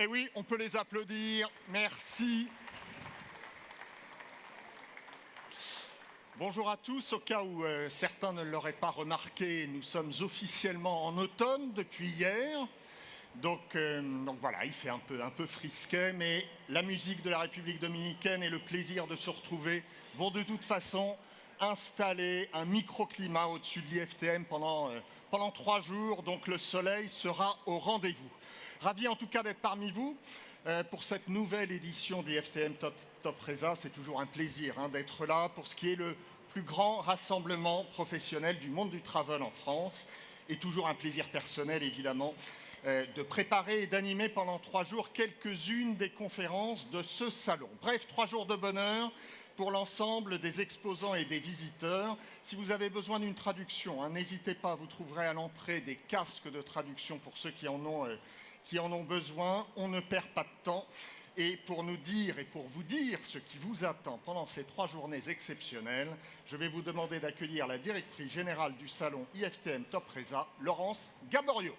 Et oui, on peut les applaudir. Merci. Bonjour à tous. Au cas où certains ne l'auraient pas remarqué, nous sommes officiellement en automne depuis hier. Donc voilà, il fait un peu frisquet, mais la musique de la République dominicaine et le plaisir de se retrouver vont de toute façon installer un microclimat au-dessus de l'IFTM pendant 3 jours. Donc le soleil sera au rendez-vous. Ravi en tout cas d'être parmi vous pour cette nouvelle édition d'IFTM Top Resa. C'est toujours un plaisir d'être là pour ce qui est le plus grand rassemblement professionnel du monde du travel en France. Et toujours un plaisir personnel évidemment de préparer et d'animer pendant 3 jours quelques-unes des conférences de ce salon. Bref, 3 jours de bonheur pour l'ensemble des exposants et des visiteurs. Si vous avez besoin d'une traduction, n'hésitez pas, vous trouverez à l'entrée des casques de traduction pour ceux qui en ont besoin. On ne perd pas de temps. Et pour nous dire et pour vous dire ce qui vous attend pendant ces 3 journées exceptionnelles, je vais vous demander d'accueillir la directrice générale du salon IFTM Top Resa, Laurence Gaborio.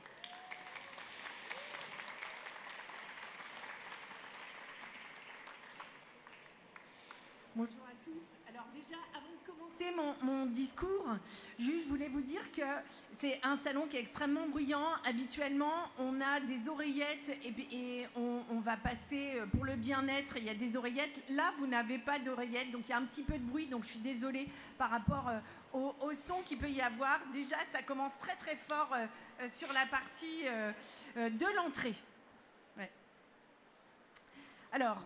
Bonjour à tous. Alors déjà, avant de commencer mon discours, je voulais vous dire que c'est un salon qui est extrêmement bruyant. Habituellement, on a des oreillettes et on va passer pour le bien-être. Il y a des oreillettes. Là, vous n'avez pas d'oreillettes, donc il y a un petit peu de bruit. Donc je suis désolée par rapport au son qu'il peut y avoir. Déjà, ça commence très très fort sur la partie de l'entrée. Ouais. Alors,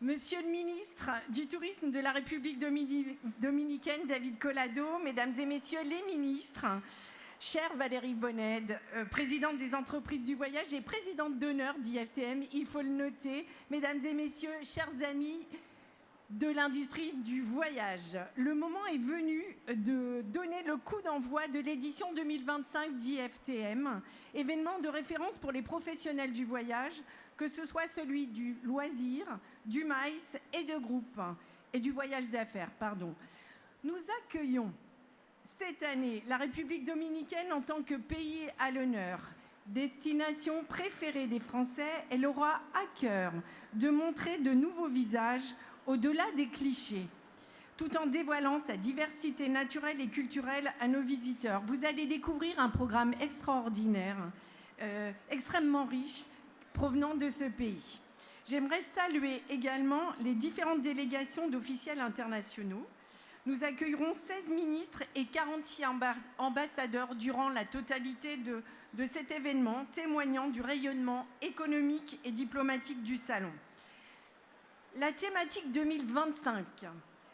Monsieur le ministre du Tourisme de la République dominicaine, David Collado, Mesdames et Messieurs les ministres, chère Valérie Bonnède, présidente des entreprises du voyage et présidente d'honneur d'IFTM, il faut le noter, Mesdames et Messieurs, chers amis de l'industrie du voyage, le moment est venu de donner le coup d'envoi de l'édition 2025 d'IFTM, événement de référence pour les professionnels du voyage, que ce soit celui du loisir, du MICE et de groupe, et du voyage d'affaires, pardon. Nous accueillons cette année la République dominicaine en tant que pays à l'honneur. Destination préférée des Français, elle aura à cœur de montrer de nouveaux visages au-delà des clichés, tout en dévoilant sa diversité naturelle et culturelle à nos visiteurs. Vous allez découvrir un programme extraordinaire, extrêmement riche, provenant de ce pays. J'aimerais saluer également les différentes délégations d'officiels internationaux. Nous accueillerons 16 ministres et 46 ambassadeurs durant la totalité de cet événement, témoignant du rayonnement économique et diplomatique du salon. La thématique 2025,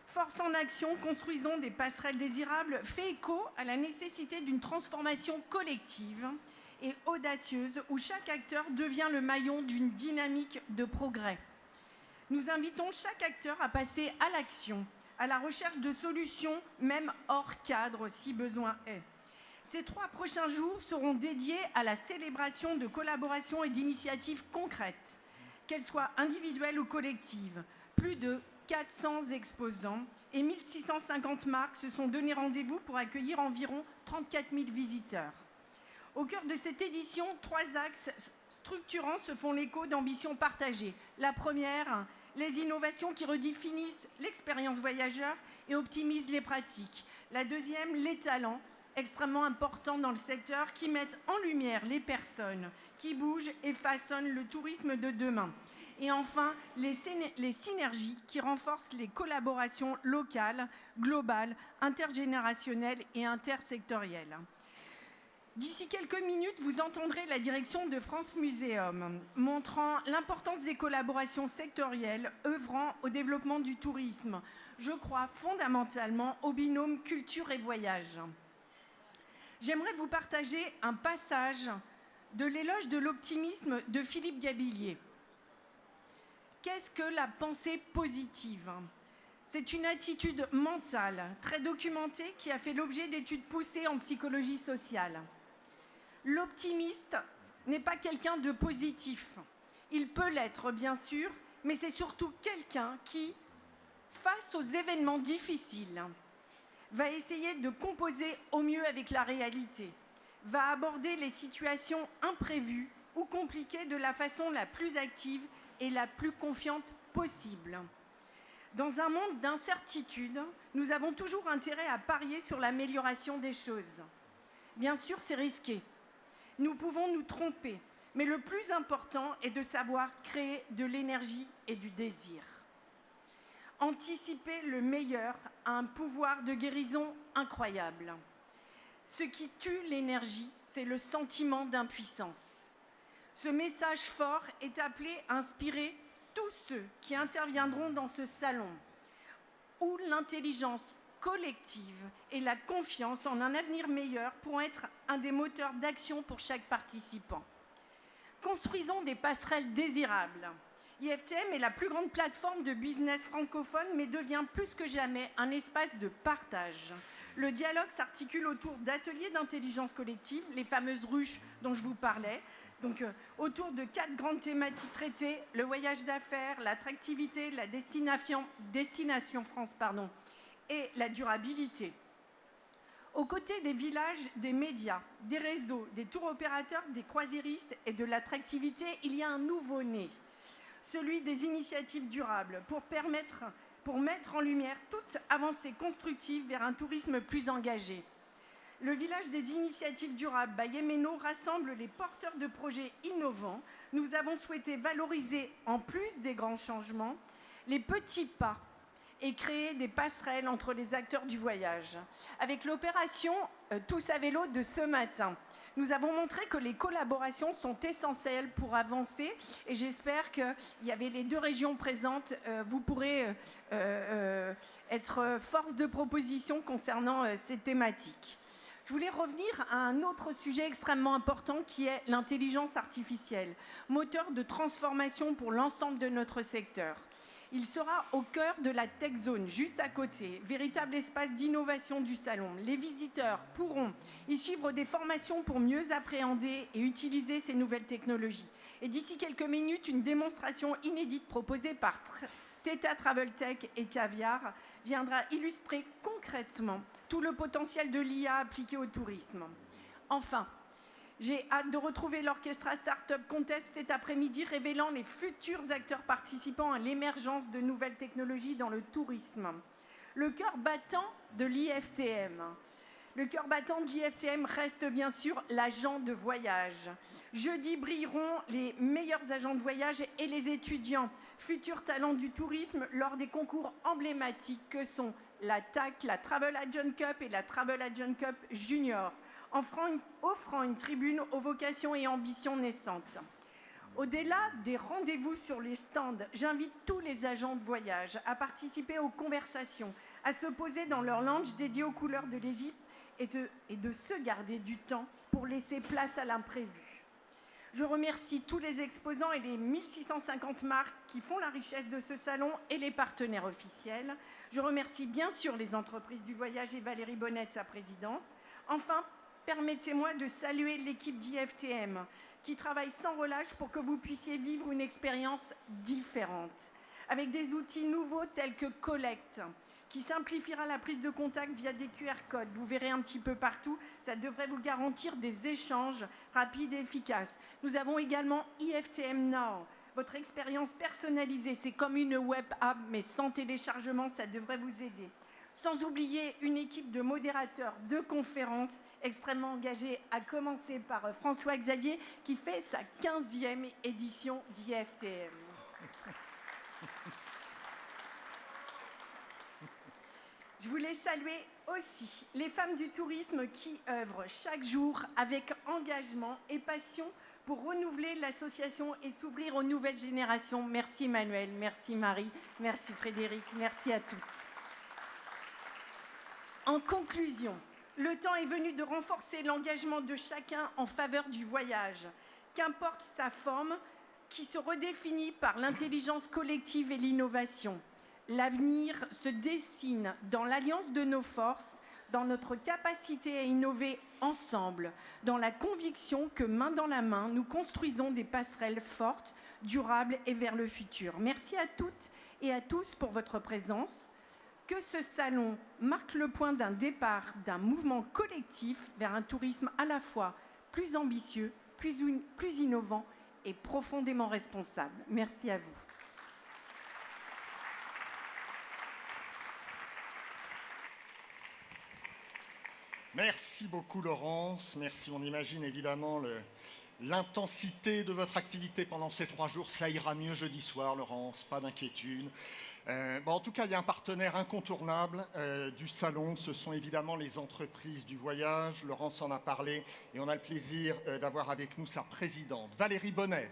Force en action, construisons des passerelles désirables, fait écho à la nécessité d'une transformation collective et audacieuse où chaque acteur devient le maillon d'une dynamique de progrès. Nous invitons chaque acteur à passer à l'action, à la recherche de solutions, même hors cadre si besoin est. Ces 3 prochains jours seront dédiés à la célébration de collaborations et d'initiatives concrètes, qu'elles soient individuelles ou collectives. Plus de 400 exposants et 1650 marques se sont donné rendez-vous pour accueillir environ 34 000 visiteurs. Au cœur de cette édition, 3 axes structurants se font l'écho d'ambitions partagées. La première, les innovations qui redéfinissent l'expérience voyageur et optimisent les pratiques. La deuxième, les talents, extrêmement importants dans le secteur, qui mettent en lumière les personnes qui bougent et façonnent le tourisme de demain. Et enfin, les synergies qui renforcent les collaborations locales, globales, intergénérationnelles et intersectorielles. D'ici quelques minutes, vous entendrez la direction de France Muséum, montrant l'importance des collaborations sectorielles œuvrant au développement du tourisme. Je crois fondamentalement au binôme culture et voyage. J'aimerais vous partager un passage de l'éloge de l'optimisme de Philippe Gabillier. Qu'est-ce que la pensée positive ? C'est une attitude mentale très documentée qui a fait l'objet d'études poussées en psychologie sociale. L'optimiste n'est pas quelqu'un de positif. Il peut l'être, bien sûr, mais c'est surtout quelqu'un qui, face aux événements difficiles, va essayer de composer au mieux avec la réalité, va aborder les situations imprévues ou compliquée de la façon la plus active et la plus confiante possible. Dans un monde d'incertitude, nous avons toujours intérêt à parier sur l'amélioration des choses. Bien sûr, c'est risqué. Nous pouvons nous tromper, mais le plus important est de savoir créer de l'énergie et du désir. Anticiper le meilleur a un pouvoir de guérison incroyable. Ce qui tue l'énergie, c'est le sentiment d'impuissance. Ce message fort est appelé à inspirer tous ceux qui interviendront dans ce salon, où l'intelligence collective et la confiance en un avenir meilleur pourront être un des moteurs d'action pour chaque participant. Construisons des passerelles désirables. IFTM est la plus grande plateforme de business francophone, mais devient plus que jamais un espace de partage. Le dialogue s'articule autour d'ateliers d'intelligence collective, les fameuses ruches dont je vous parlais, donc autour de 4 grandes thématiques traitées, le voyage d'affaires, l'attractivité, la destination France, et la durabilité. Aux côtés des villages, des médias, des réseaux, des tours opérateurs, des croisiéristes et de l'attractivité, il y a un nouveau-né, celui des initiatives durables, pour mettre en lumière toute avancée constructive vers un tourisme plus engagé. Le village des initiatives durables Bayemeno rassemble les porteurs de projets innovants. Nous avons souhaité valoriser, en plus des grands changements, les petits pas et créer des passerelles entre les acteurs du voyage. Avec l'opération Tous à vélo de ce matin, nous avons montré que les collaborations sont essentielles pour avancer et j'espère qu'il y avait les 2 régions présentes. Vous pourrez être force de proposition concernant ces thématiques. Je voulais revenir à un autre sujet extrêmement important qui est l'intelligence artificielle, moteur de transformation pour l'ensemble de notre secteur. Il sera au cœur de la Tech Zone, juste à côté, véritable espace d'innovation du salon. Les visiteurs pourront y suivre des formations pour mieux appréhender et utiliser ces nouvelles technologies. Et d'ici quelques minutes, une démonstration inédite proposée par Theta Travel Tech et Caviar viendra illustrer concrètement tout le potentiel de l'IA appliqué au tourisme. Enfin, j'ai hâte de retrouver l'Orchestra Startup Contest cet après-midi, révélant les futurs acteurs participant à l'émergence de nouvelles technologies dans le tourisme. Le cœur battant de l'IFTM. Le cœur battant de l'IFTM reste bien sûr l'agent de voyage. Jeudi brilleront les meilleurs agents de voyage et les étudiants, futurs talents du tourisme, lors des concours emblématiques que sont la TAC, la Travel Agent Cup et la Travel Agent Cup Junior, offrant une tribune aux vocations et ambitions naissantes. Au-delà des rendez-vous sur les stands, j'invite tous les agents de voyage à participer aux conversations, à se poser dans leur lounge dédié aux couleurs de l'Égypte et de se garder du temps pour laisser place à l'imprévu. Je remercie tous les exposants et les 1650 marques qui font la richesse de ce salon et les partenaires officiels. Je remercie bien sûr les entreprises du voyage et Valérie Bonnet, sa présidente. Enfin, permettez-moi de saluer l'équipe d'IFTM qui travaille sans relâche pour que vous puissiez vivre une expérience différente, avec des outils nouveaux tels que Collect, qui simplifiera la prise de contact via des QR codes. Vous verrez un petit peu partout, ça devrait vous garantir des échanges rapides et efficaces. Nous avons également IFTM Now, votre expérience personnalisée. C'est comme une web app, mais sans téléchargement, ça devrait vous aider. Sans oublier une équipe de modérateurs de conférences extrêmement engagée, à commencer par François Xavier, qui fait sa 15e édition d'IFTM. Je voulais saluer aussi les femmes du tourisme qui œuvrent chaque jour avec engagement et passion pour renouveler l'association et s'ouvrir aux nouvelles générations. Merci Emmanuel, merci Marie, merci Frédéric, merci à toutes. En conclusion, le temps est venu de renforcer l'engagement de chacun en faveur du voyage, qu'importe sa forme, qui se redéfinit par l'intelligence collective et l'innovation. L'avenir se dessine dans l'alliance de nos forces, dans notre capacité à innover ensemble, dans la conviction que main dans la main, nous construisons des passerelles fortes, durables et vers le futur. Merci à toutes et à tous pour votre présence. Que ce salon marque le point d'un départ d'un mouvement collectif vers un tourisme à la fois plus ambitieux, plus innovant et profondément responsable. Merci à vous. Merci beaucoup Laurence, merci. On imagine évidemment l'intensité de votre activité pendant ces 3 jours. Ça ira mieux jeudi soir Laurence, pas d'inquiétude. En tout cas, il y a un partenaire incontournable du salon, ce sont évidemment les entreprises du voyage. Laurence en a parlé et on a le plaisir d'avoir avec nous sa présidente, Valérie Bonnède.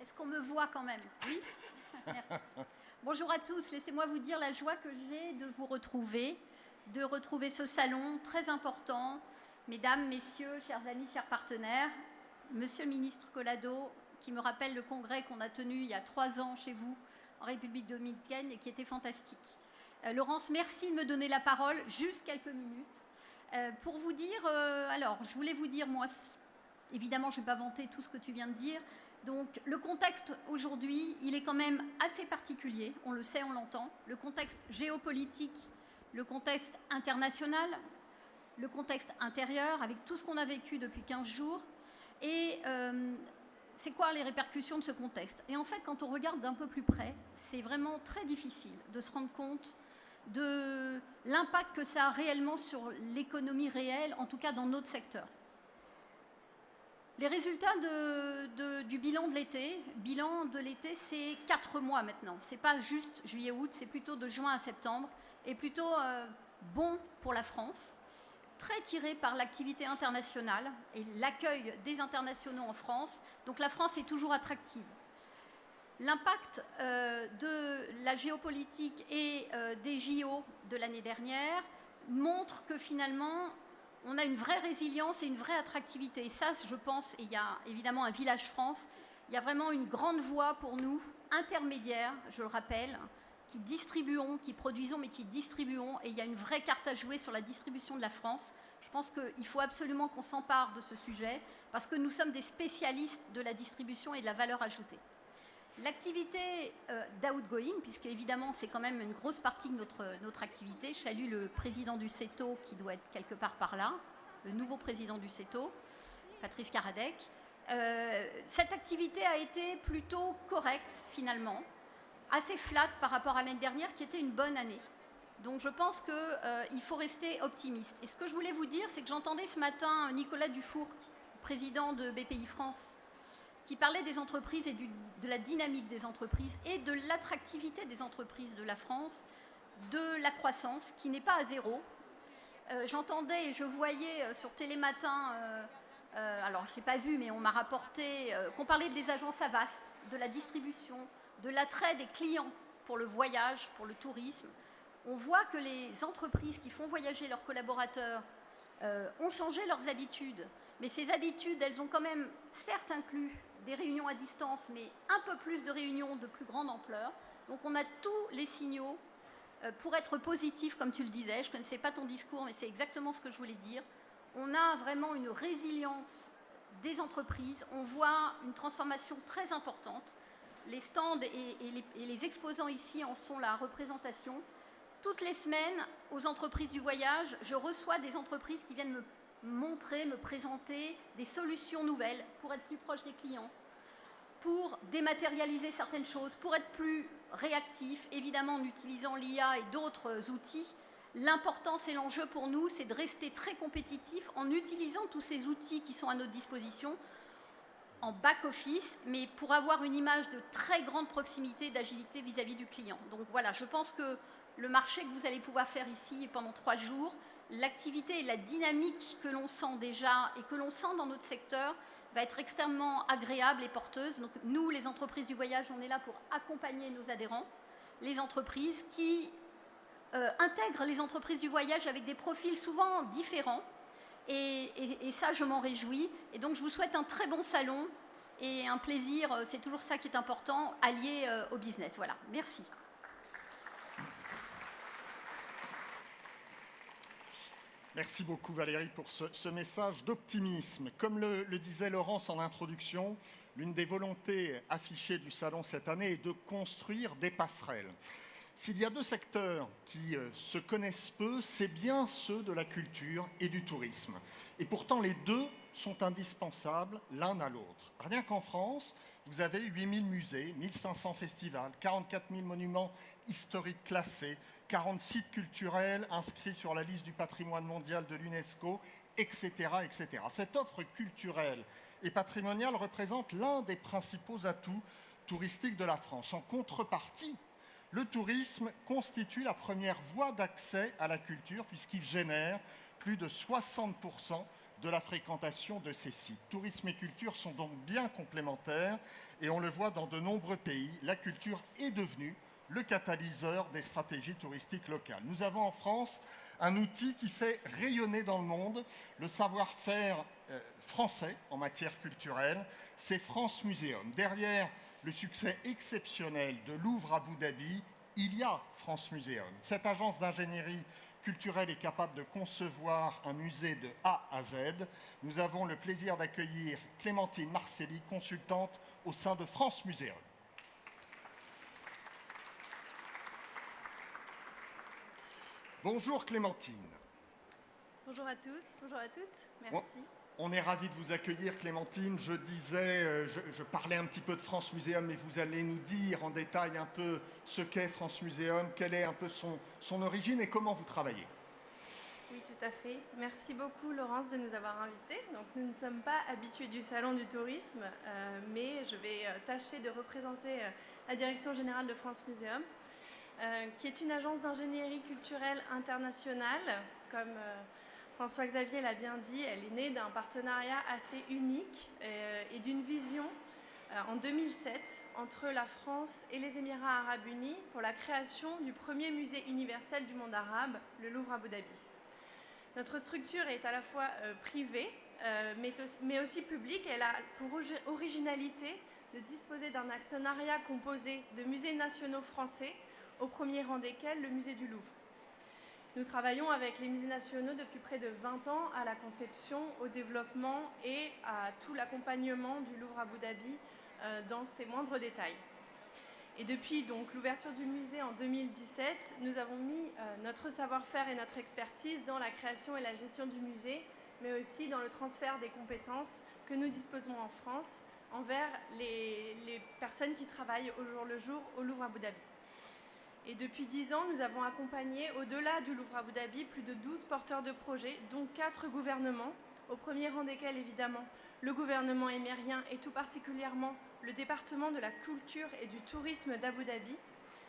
Est-ce qu'on me voit quand même? Oui. Merci. Bonjour à tous, laissez-moi vous dire la joie que j'ai de vous retrouver, de retrouver ce salon très important. Mesdames, messieurs, chers amis, chers partenaires, monsieur le ministre Collado, qui me rappelle le congrès qu'on a tenu il y a 3 ans chez vous, en République dominicaine, et qui était fantastique. Laurence, merci de me donner la parole, juste quelques minutes. Pour vous dire, alors, je voulais vous dire, moi, évidemment, je ne vais pas vanter tout ce que tu viens de dire. Donc, le contexte aujourd'hui, il est quand même assez particulier, on le sait, on l'entend. Le contexte géopolitique, le contexte international, le contexte intérieur, avec tout ce qu'on a vécu depuis 15 jours. Et c'est quoi les répercussions de ce contexte? Et en fait, quand on regarde d'un peu plus près, c'est vraiment très difficile de se rendre compte de l'impact que ça a réellement sur l'économie réelle, en tout cas dans notre secteur. Les résultats du bilan de l'été, c'est 4 mois maintenant. Ce n'est pas juste juillet-août, c'est plutôt de juin à septembre, et plutôt bon pour la France, très tiré par l'activité internationale et l'accueil des internationaux en France. Donc la France est toujours attractive. L'impact de la géopolitique et des JO de l'année dernière montre que finalement, on a une vraie résilience et une vraie attractivité. Et ça, je pense, et il y a évidemment un Village France, il y a vraiment une grande voie pour nous, intermédiaires, je le rappelle, qui distribuons, qui produisons, mais qui distribuons. Et il y a une vraie carte à jouer sur la distribution de la France. Je pense qu'il faut absolument qu'on s'empare de ce sujet, parce que nous sommes des spécialistes de la distribution et de la valeur ajoutée. L'activité d'outgoing, puisque évidemment c'est quand même une grosse partie de notre activité. Je salue le président du CETO qui doit être quelque part par là, le nouveau président du CETO, Patrice Karadec. Cette activité a été plutôt correcte finalement, assez flat par rapport à l'année dernière qui était une bonne année. Donc je pense qu'il faut rester optimiste. Et ce que je voulais vous dire, c'est que j'entendais ce matin Nicolas Dufourcq, président de BPI France, qui parlait des entreprises et de la dynamique des entreprises et de l'attractivité des entreprises de la France, de la croissance qui n'est pas à zéro. J'entendais et je voyais sur Télématin, alors je n'ai pas vu, mais on m'a rapporté qu'on parlait des agences Havas, de la distribution, de l'attrait des clients pour le voyage, pour le tourisme. On voit que les entreprises qui font voyager leurs collaborateurs ont changé leurs habitudes. Mais ces habitudes, elles ont quand même certes inclus des réunions à distance, mais un peu plus de réunions de plus grande ampleur. Donc on a tous les signaux pour être positif, comme tu le disais. Je ne connaissais pas ton discours, mais c'est exactement ce que je voulais dire. On a vraiment une résilience des entreprises. On voit une transformation très importante. Les stands et les exposants ici en sont la représentation. Toutes les semaines, aux entreprises du voyage, je reçois des entreprises qui viennent me montrer, me présenter des solutions nouvelles pour être plus proche des clients, pour dématérialiser certaines choses, pour être plus réactif, évidemment en utilisant l'IA et d'autres outils. L'importance et l'enjeu pour nous, c'est de rester très compétitif en utilisant tous ces outils qui sont à notre disposition en back-office, mais pour avoir une image de très grande proximité, d'agilité vis-à-vis du client. Donc voilà, je pense que le marché que vous allez pouvoir faire ici pendant 3 jours, l'activité et la dynamique que l'on sent déjà et que l'on sent dans notre secteur va être extrêmement agréable et porteuse. Donc nous, les entreprises du voyage, on est là pour accompagner nos adhérents, les entreprises qui intègrent les entreprises du voyage avec des profils souvent différents. Et ça, je m'en réjouis. Et donc, je vous souhaite un très bon salon et un plaisir. C'est toujours ça qui est important, allié au business. Voilà, merci. Merci beaucoup Valérie pour ce message d'optimisme. Comme le disait Laurence en introduction, l'une des volontés affichées du salon cette année est de construire des passerelles. S'il y a deux secteurs qui se connaissent peu, c'est bien ceux de la culture et du tourisme. Et pourtant, les deux sont indispensables l'un à l'autre. Rien qu'en France, vous avez 8000 musées, 1500 festivals, 44 000 monuments historiques classés, 40 sites culturels inscrits sur la liste du patrimoine mondial de l'UNESCO, etc., etc. Cette offre culturelle et patrimoniale représente l'un des principaux atouts touristiques de la France. En contrepartie, le tourisme constitue la première voie d'accès à la culture puisqu'il génère plus de 60% de la fréquentation de ces sites. Tourisme et culture sont donc bien complémentaires et on le voit dans de nombreux pays, la culture est devenue le catalyseur des stratégies touristiques locales. Nous avons en France un outil qui fait rayonner dans le monde le savoir-faire français en matière culturelle, c'est France Muséum. Derrière le succès exceptionnel de Louvre Abu Dhabi, il y a France Muséum. Cette agence d'ingénierie culturelle est capable de concevoir un musée de A à Z. Nous avons le plaisir d'accueillir Clémentine Marcelli, consultante au sein de France Muséum. Bonjour Clémentine. Bonjour à tous, bonjour à toutes, merci. On est ravis de vous accueillir Clémentine. Je disais, je parlais un petit peu de France Muséum, mais vous allez nous dire en détail un peu ce qu'est France Muséum, quelle est un peu son origine et comment vous travaillez. Oui, tout à fait. Merci beaucoup Laurence de nous avoir invités. Donc, nous ne sommes pas habitués du Salon du tourisme, mais je vais tâcher de représenter la Direction générale de France Muséum, qui est une agence d'ingénierie culturelle internationale. Comme François-Xavier l'a bien dit, elle est née d'un partenariat assez unique et d'une vision en 2007 entre la France et les Émirats arabes unis pour la création du premier musée universel du monde arabe, le Louvre Abu Dhabi. Notre structure est à la fois privée, mais aussi publique. Elle a pour originalité de disposer d'un actionnariat composé de musées nationaux français, au premier rang desquels le musée du Louvre. Nous travaillons avec les musées nationaux depuis près de 20 ans à la conception, au développement et à tout l'accompagnement du Louvre Abu Dhabi dans ses moindres détails. Et depuis donc l'ouverture du musée en 2017, nous avons mis notre savoir-faire et notre expertise dans la création et la gestion du musée, mais aussi dans le transfert des compétences que nous disposons en France envers les personnes qui travaillent au jour le jour au Louvre Abu Dhabi. Et depuis 10 ans, nous avons accompagné, au-delà du Louvre Abu Dhabi, plus de 12 porteurs de projets, dont 4 gouvernements, au premier rang desquels, évidemment, le gouvernement émirien et tout particulièrement le département de la culture et du tourisme d'Abu Dhabi,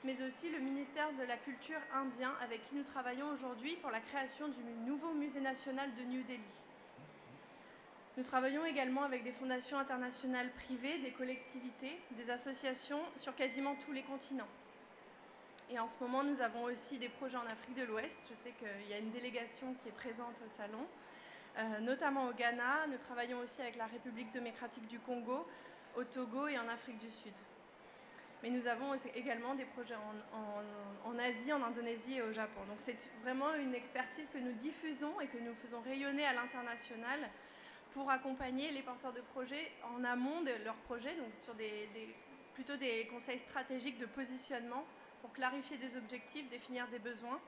mais aussi le ministère de la Culture indien, avec qui nous travaillons aujourd'hui pour la création du nouveau musée national de New Delhi. Nous travaillons également avec des fondations internationales privées, des collectivités, des associations sur quasiment tous les continents. Et en ce moment, nous avons aussi des projets en Afrique de l'Ouest. Je sais qu'il y a une délégation qui est présente au salon, notamment au Ghana. Nous travaillons aussi avec la République démocratique du Congo, au Togo et en Afrique du Sud. Mais nous avons également des projets en Asie, en Indonésie et au Japon. Donc c'est vraiment une expertise que nous diffusons et que nous faisons rayonner à l'international pour accompagner les porteurs de projets en amont de leurs projets, donc sur plutôt des conseils stratégiques de positionnement, pour clarifier des objectifs, définir des besoins.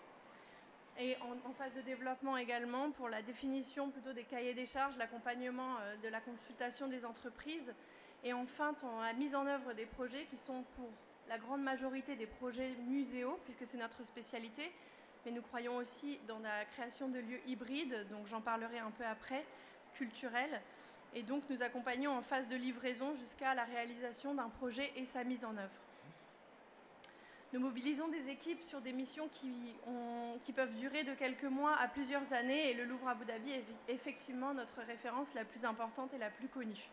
Et en phase de développement également, pour la définition plutôt des cahiers des charges, l'accompagnement de la consultation des entreprises. Et enfin, la mise en œuvre des projets qui sont pour la grande majorité des projets muséaux, puisque c'est notre spécialité. Mais nous croyons aussi dans la création de lieux hybrides, donc j'en parlerai un peu après, culturels. Et donc nous accompagnons en phase de livraison jusqu'à la réalisation d'un projet et sa mise en œuvre. Nous mobilisons des équipes sur des missions qui peuvent durer de quelques mois à plusieurs années et le Louvre Abu Dhabi est effectivement notre référence la plus importante et la plus connue.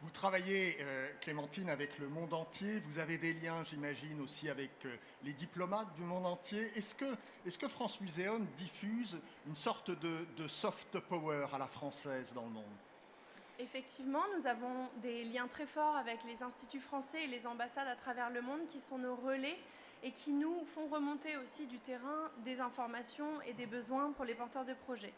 Vous travaillez, Clémentine, avec le monde entier. Vous avez des liens, j'imagine, aussi avec les diplomates du monde entier. Est-ce que France Muséum diffuse une sorte de soft power à la française dans le monde ? Effectivement, nous avons des liens très forts avec les instituts français et les ambassades à travers le monde qui sont nos relais et qui nous font remonter aussi du terrain des informations et des besoins pour les porteurs de projets.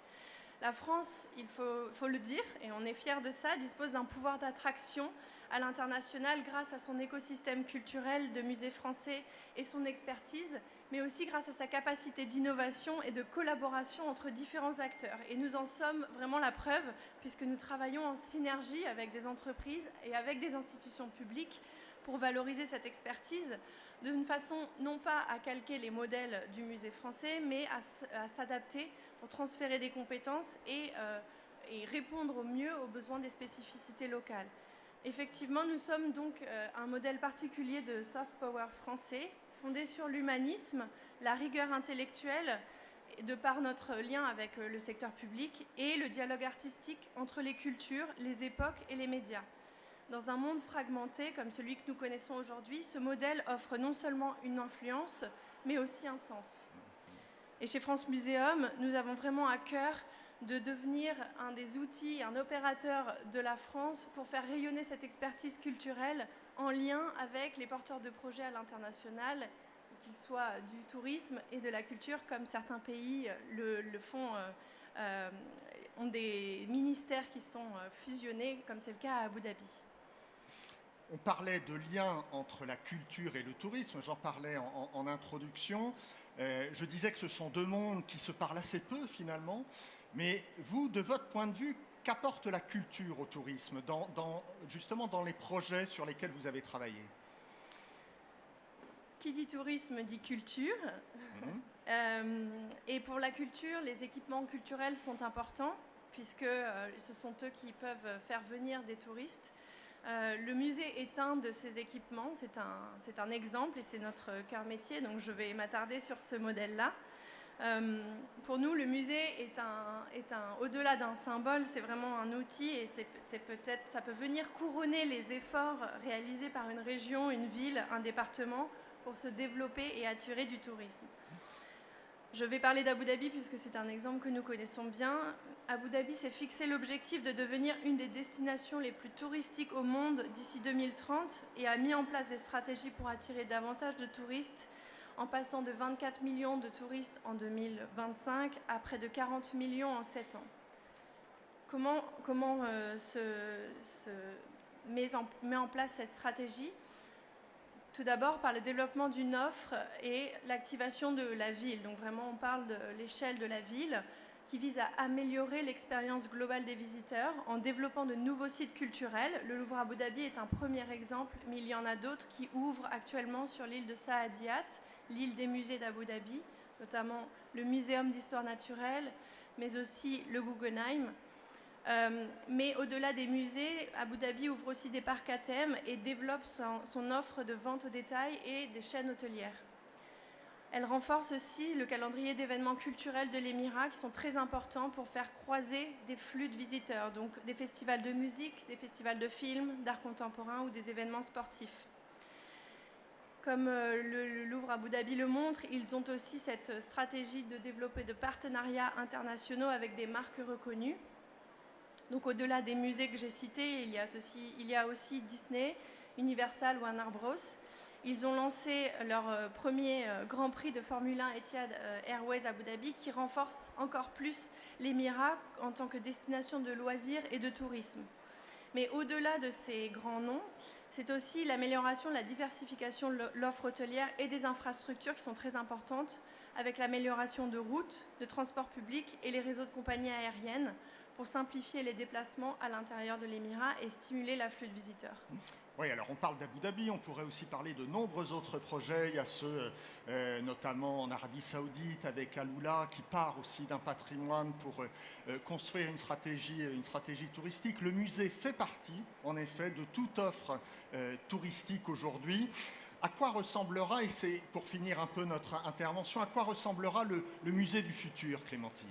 La France, il faut le dire, et on est fiers de ça, dispose d'un pouvoir d'attraction à l'international grâce à son écosystème culturel de musées français et son expertise, mais aussi grâce à sa capacité d'innovation et de collaboration entre différents acteurs. Et nous en sommes vraiment la preuve, puisque nous travaillons en synergie avec des entreprises et avec des institutions publiques pour valoriser cette expertise d'une façon non pas à calquer les modèles du musée français, mais à s'adapter pour transférer des compétences et répondre au mieux aux besoins des spécificités locales. Effectivement, nous sommes donc un modèle particulier de soft power français, fondé sur l'humanisme, la rigueur intellectuelle, de par notre lien avec le secteur public, et le dialogue artistique entre les cultures, les époques et les médias. Dans un monde fragmenté comme celui que nous connaissons aujourd'hui, ce modèle offre non seulement une influence, mais aussi un sens. Et chez France Muséum, nous avons vraiment à cœur de devenir un des outils, un opérateur de la France pour faire rayonner cette expertise culturelle en lien avec les porteurs de projets à l'international, qu'ils soient du tourisme et de la culture, comme certains pays le font, ont des ministères qui sont fusionnés, comme c'est le cas à Abu Dhabi. On parlait de lien entre la culture et le tourisme, j'en parlais en introduction. Je disais que ce sont deux mondes qui se parlent assez peu finalement, mais vous, de votre point de vue, qu'apporte la culture au tourisme, justement dans les projets sur lesquels vous avez travaillé? Qui dit tourisme dit culture. Et pour la culture, les équipements culturels sont importants, puisque ce sont eux qui peuvent faire venir des touristes. Le musée est un de ces équipements, c'est un exemple et c'est notre cœur métier, donc je vais m'attarder sur ce modèle-là. Pour nous, le musée est au-delà d'un symbole, c'est vraiment un outil et ça peut venir couronner les efforts réalisés par une région, une ville, un département pour se développer et attirer du tourisme. Je vais parler d'Abu Dhabi puisque c'est un exemple que nous connaissons bien. Abu Dhabi s'est fixé l'objectif de devenir une des destinations les plus touristiques au monde d'ici 2030 et a mis en place des stratégies pour attirer davantage de touristes, en passant de 24 millions de touristes en 2025 à près de 40 millions en 7 ans. Comment se met en place cette stratégie ? Tout d'abord par le développement d'une offre et l'activation de la ville. Donc vraiment, on parle de l'échelle de la ville qui vise à améliorer l'expérience globale des visiteurs en développant de nouveaux sites culturels. Le Louvre Abu Dhabi est un premier exemple, mais il y en a d'autres qui ouvrent actuellement sur l'île de Saadiyat, l'île des musées d'Abu Dhabi, notamment le Muséum d'histoire naturelle, mais aussi le Guggenheim. Mais au-delà des musées, Abu Dhabi ouvre aussi des parcs à thème et développe son offre de vente au détail et des chaînes hôtelières. Elle renforce aussi le calendrier d'événements culturels de l'Émirat qui sont très importants pour faire croiser des flux de visiteurs, donc des festivals de musique, des festivals de films, d'art contemporain ou des événements sportifs. Comme le Louvre Abu Dhabi le montre, ils ont aussi cette stratégie de développer de partenariats internationaux avec des marques reconnues. Donc au-delà des musées que j'ai cités, il y a aussi Disney, Universal, Warner Bros. Ils ont lancé leur premier Grand Prix de Formule 1 Etihad Airways Abu Dhabi qui renforce encore plus l'Émirat en tant que destination de loisirs et de tourisme. Mais au-delà de ces grands noms, c'est aussi l'amélioration, la diversification de l'offre hôtelière et des infrastructures qui sont très importantes, avec l'amélioration de routes, de transports publics et les réseaux de compagnies aériennes pour simplifier les déplacements à l'intérieur de l'Émirat et stimuler l'afflux de visiteurs. Oui, alors on parle d'Abu Dhabi, on pourrait aussi parler de nombreux autres projets. Il y a ceux notamment en Arabie Saoudite avec Aloula qui part aussi d'un patrimoine pour construire une stratégie touristique. Le musée fait partie, en effet, de toute offre touristique aujourd'hui. À quoi ressemblera, et c'est pour finir un peu notre intervention, à quoi ressemblera le musée du futur, Clémentine ?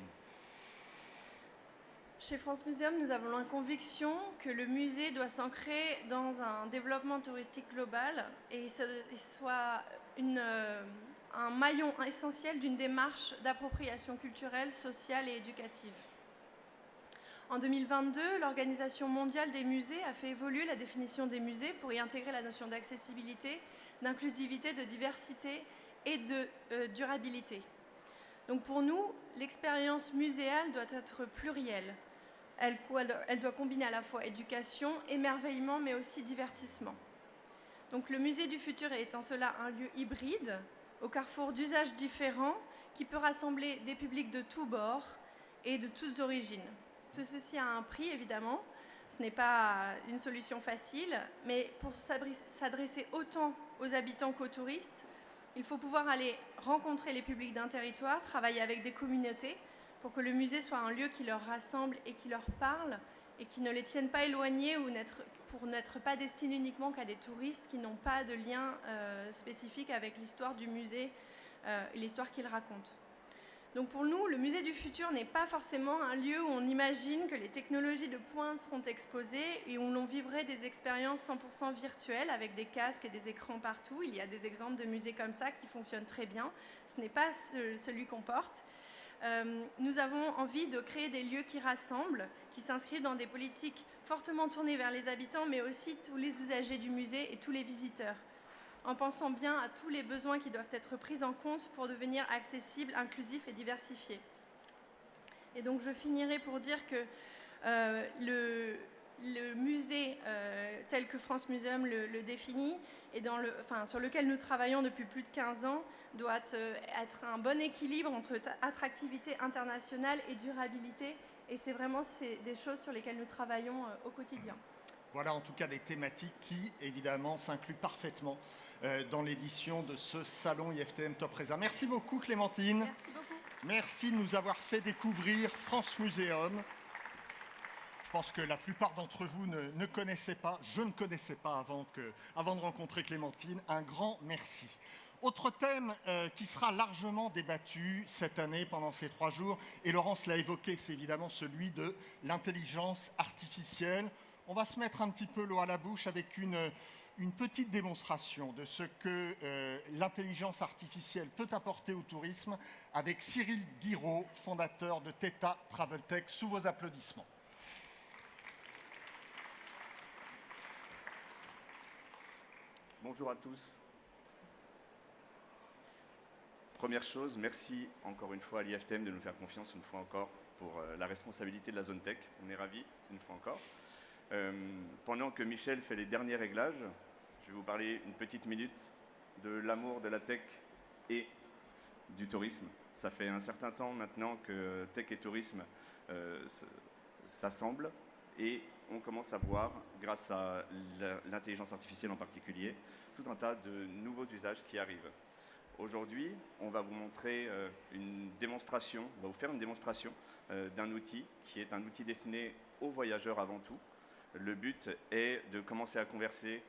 Chez France Muséum, nous avons la conviction que le musée doit s'ancrer dans un développement touristique global et soit un maillon essentiel d'une démarche d'appropriation culturelle, sociale et éducative. En 2022, l'Organisation mondiale des musées a fait évoluer la définition des musées pour y intégrer la notion d'accessibilité, d'inclusivité, de diversité et de durabilité. Donc pour nous, l'expérience muséale doit être plurielle. Elle doit combiner à la fois éducation, émerveillement, mais aussi divertissement. Donc le musée du futur est en cela un lieu hybride, au carrefour d'usages différents, qui peut rassembler des publics de tous bords et de toutes origines. Tout ceci a un prix, évidemment. Ce n'est pas une solution facile, mais pour s'adresser autant aux habitants qu'aux touristes, il faut pouvoir aller rencontrer les publics d'un territoire, travailler avec des communautés, pour que le musée soit un lieu qui leur rassemble et qui leur parle, et qui ne les tienne pas éloignés ou pour n'être pas destiné uniquement qu'à des touristes qui n'ont pas de lien spécifique avec l'histoire du musée et l'histoire qu'il raconte. Donc pour nous, le musée du futur n'est pas forcément un lieu où on imagine que les technologies de pointe seront exposées et où l'on vivrait des expériences 100% virtuelles avec des casques et des écrans partout. Il y a des exemples de musées comme ça qui fonctionnent très bien. Ce n'est pas celui qu'on porte. Nous avons envie de créer des lieux qui rassemblent, qui s'inscrivent dans des politiques fortement tournées vers les habitants, mais aussi tous les usagers du musée et tous les visiteurs, en pensant bien à tous les besoins qui doivent être pris en compte pour devenir accessibles, inclusifs et diversifiés. Et donc je finirai pour dire que le musée tel que France Museum le définit et sur lequel nous travaillons depuis plus de 15 ans doit être un bon équilibre entre attractivité internationale et durabilité. Et c'est vraiment des choses sur lesquelles nous travaillons au quotidien. Voilà en tout cas des thématiques qui, évidemment, s'incluent parfaitement dans l'édition de ce salon IFTM Top Resa. Merci beaucoup Clémentine. Merci beaucoup. Merci de nous avoir fait découvrir France Museum. Je pense que la plupart d'entre vous ne connaissaient pas, je ne connaissais pas avant de rencontrer Clémentine. Un grand merci. Autre thème qui sera largement débattu cette année pendant ces 3 jours, et Laurence l'a évoqué, c'est évidemment celui de l'intelligence artificielle. On va se mettre un petit peu l'eau à la bouche avec une petite démonstration de ce que l'intelligence artificielle peut apporter au tourisme avec Cyril Guiraud, fondateur de Theta Travel Tech, sous vos applaudissements. Bonjour à tous. Première chose, merci encore une fois à l'IFTM de nous faire confiance une fois encore pour la responsabilité de la zone tech. On est ravis une fois encore. Pendant que Michel fait les derniers réglages, je vais vous parler une petite minute de l'amour de la tech et du tourisme. Ça fait un certain temps maintenant que tech et tourisme s'assemblent et on commence à voir, grâce à l'intelligence artificielle en particulier, tout un tas de nouveaux usages qui arrivent. Aujourd'hui, on va vous montrer une démonstration, on va vous faire une démonstration d'un outil qui est un outil destiné aux voyageurs avant tout. Le but est de commencer à converser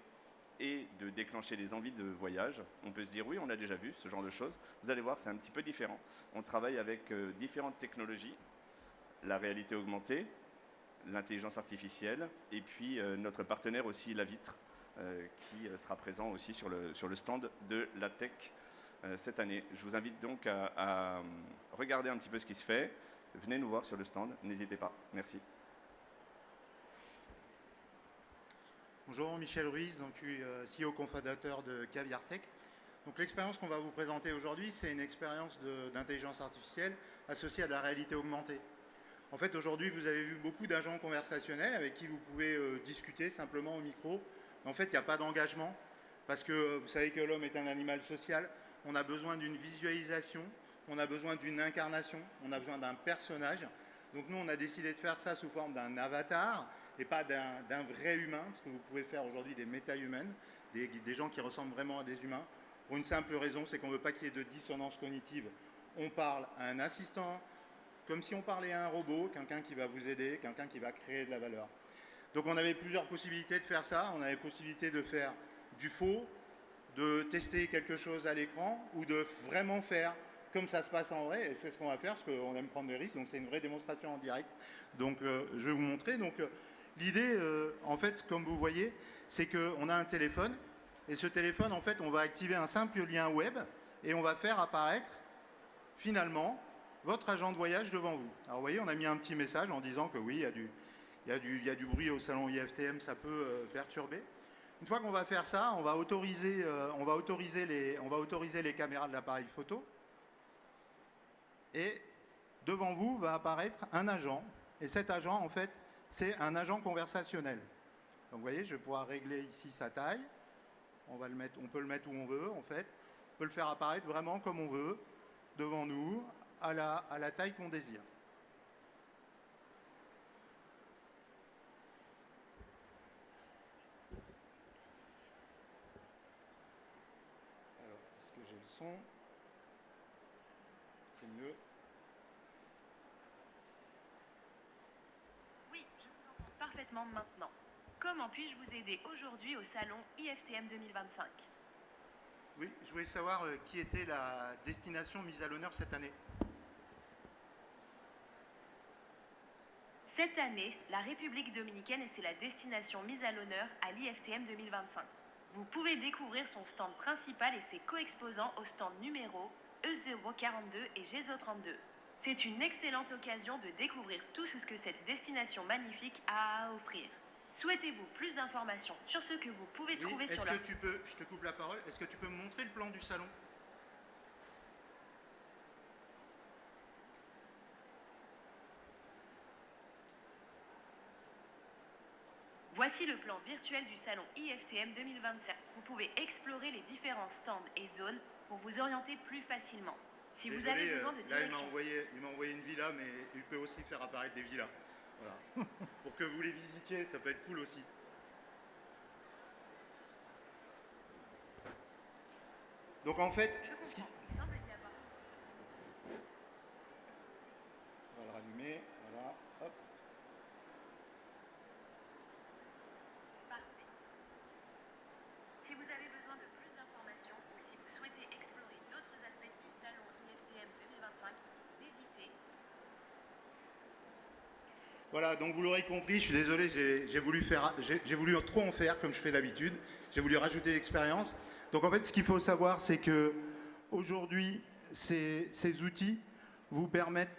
et de déclencher des envies de voyage. On peut se dire oui, on a déjà vu ce genre de choses. Vous allez voir, c'est un petit peu différent. On travaille avec différentes technologies, la réalité augmentée, l'intelligence artificielle et puis notre partenaire aussi, La Vitre, qui sera présent aussi sur le stand de la tech cette année. Je vous invite donc à regarder un petit peu ce qui se fait. Venez nous voir sur le stand, n'hésitez pas. Merci. Bonjour, Michel Ruiz, donc je suis CEO cofondateur de Caviar Tech. Donc l'expérience qu'on va vous présenter aujourd'hui, c'est une expérience d'intelligence artificielle associée à de la réalité augmentée. En fait, aujourd'hui, vous avez vu beaucoup d'agents conversationnels avec qui vous pouvez discuter simplement au micro. En fait, il n'y a pas d'engagement parce que vous savez que l'homme est un animal social. On a besoin d'une visualisation, on a besoin d'une incarnation, on a besoin d'un personnage. Donc nous, on a décidé de faire ça sous forme d'un avatar et pas d'un vrai humain, parce que vous pouvez faire aujourd'hui des méta-humaines, des gens qui ressemblent vraiment à des humains, pour une simple raison, c'est qu'on ne veut pas qu'il y ait de dissonance cognitive. On parle à un assistant, comme si on parlait à un robot, quelqu'un qui va vous aider, quelqu'un qui va créer de la valeur. Donc on avait plusieurs possibilités de faire ça. On avait possibilité de faire du faux, de tester quelque chose à l'écran, ou de vraiment faire comme ça se passe en vrai, et c'est ce qu'on va faire, parce qu'on aime prendre des risques, donc c'est une vraie démonstration en direct. Donc je vais vous montrer. Donc l'idée, en fait, comme vous voyez, c'est qu'on a un téléphone, et ce téléphone, en fait, on va activer un simple lien web, et on va faire apparaître, finalement, votre agent de voyage devant vous. Alors vous voyez, on a mis un petit message en disant que oui, il y a du bruit au salon IFTM, ça peut perturber. Une fois qu'on va faire ça, on va autoriser les caméras de l'appareil photo. Et devant vous va apparaître un agent. Et cet agent, en fait, c'est un agent conversationnel. Donc vous voyez, je vais pouvoir régler ici sa taille. On peut le mettre où on veut, en fait. On peut le faire apparaître vraiment comme on veut, devant nous, à la taille qu'on désire. Alors, est-ce que j'ai le son? C'est mieux. Oui, je vous entends parfaitement maintenant. Comment puis-je vous aider aujourd'hui au salon IFTM 2025? Oui, je voulais savoir qui était la destination mise à l'honneur cette année. Cette année, la République dominicaine est la destination mise à l'honneur à l'IFTM 2025. Vous pouvez découvrir son stand principal et ses co-exposants au stand numéro E042 et G032. C'est une excellente occasion de découvrir tout ce que cette destination magnifique a à offrir. Souhaitez-vous plus d'informations sur ce que vous pouvez trouver sur leur... Je te coupe la parole, est-ce que tu peux me montrer le plan du salon? Voici le plan virtuel du salon IFTM 2025. Vous pouvez explorer les différents stands et zones pour vous orienter plus facilement. Si vous avez besoin de directions... Il m'a envoyé une villa, mais il peut aussi faire apparaître des villas. Voilà. Pour que vous les visitiez, ça peut être cool aussi. Donc en fait... Je comprends. Il semble y avoir... On va le rallumer, voilà, hop. Parfait. Si vous avez besoin de plus d'informations ou si vous souhaitez explorer d'autres aspects du salon IFTM 2025, n'hésitez. Voilà, donc vous l'aurez compris, je suis désolé, j'ai voulu trop en faire comme je fais d'habitude. J'ai voulu rajouter l'expérience. Donc en fait, ce qu'il faut savoir, c'est que aujourd'hui, ces outils vous permettent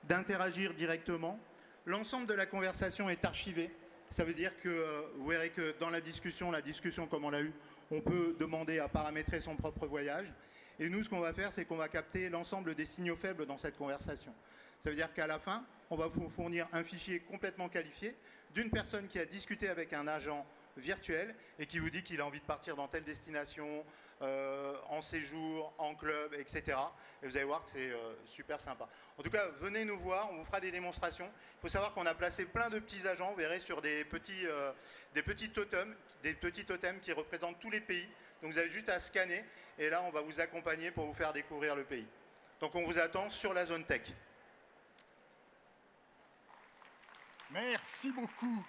d'interagir directement. L'ensemble de la conversation est archivé. Ça veut dire que vous verrez que dans la discussion comme on l'a eu, on peut demander à paramétrer son propre voyage. Et nous, ce qu'on va faire, c'est qu'on va capter l'ensemble des signaux faibles dans cette conversation. Ça veut dire qu'à la fin, on va vous fournir un fichier complètement qualifié d'une personne qui a discuté avec un agent virtuel et qui vous dit qu'il a envie de partir dans telle destination, en séjour, en club, etc. Et vous allez voir que c'est super sympa. En tout cas, venez nous voir, on vous fera des démonstrations. Il faut savoir qu'on a placé plein de petits agents, vous verrez, sur des petits totems qui représentent tous les pays. Donc vous avez juste à scanner et là, on va vous accompagner pour vous faire découvrir le pays. Donc on vous attend sur la zone tech. Merci beaucoup.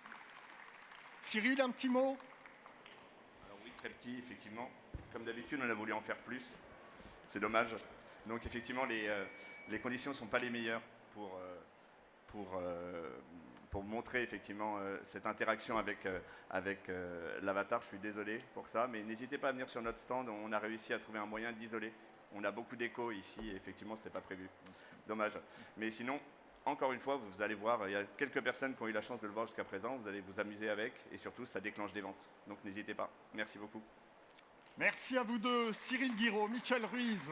Cyril, un petit mot? Alors oui, très petit, effectivement. Comme d'habitude, on a voulu en faire plus. C'est dommage. Donc effectivement, les conditions ne sont pas les meilleures pour montrer effectivement cette interaction avec l'avatar. Je suis désolé pour ça, mais n'hésitez pas à venir sur notre stand. On a réussi à trouver un moyen d'isoler. On a beaucoup d'écho ici et effectivement, ce n'était pas prévu. Dommage. Mais sinon, encore une fois, vous allez voir, il y a quelques personnes qui ont eu la chance de le voir jusqu'à présent. Vous allez vous amuser avec et surtout, ça déclenche des ventes. Donc n'hésitez pas. Merci beaucoup. Merci à vous deux, Cyril Guiraud, Michel Ruiz.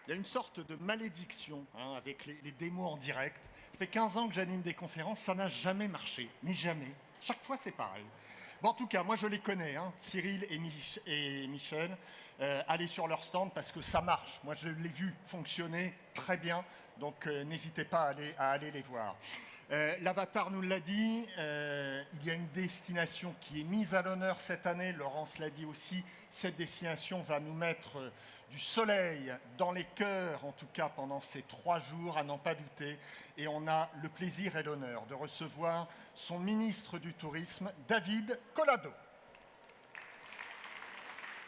Il y a une sorte de malédiction avec les démos en direct. Ça fait 15 ans que j'anime des conférences, ça n'a jamais marché, mais jamais. Chaque fois, c'est pareil. Bon, en tout cas, moi, je les connais, Cyril et Michel. Allez sur leur stand parce que ça marche. Moi, je l'ai vu fonctionner très bien, donc n'hésitez pas à aller les voir. L'Avatar nous l'a dit, il y a une destination qui est mise à l'honneur cette année, Laurence l'a dit aussi, cette destination va nous mettre du soleil dans les cœurs, en tout cas pendant ces 3 jours, à n'en pas douter, et on a le plaisir et l'honneur de recevoir son ministre du Tourisme, David Collado.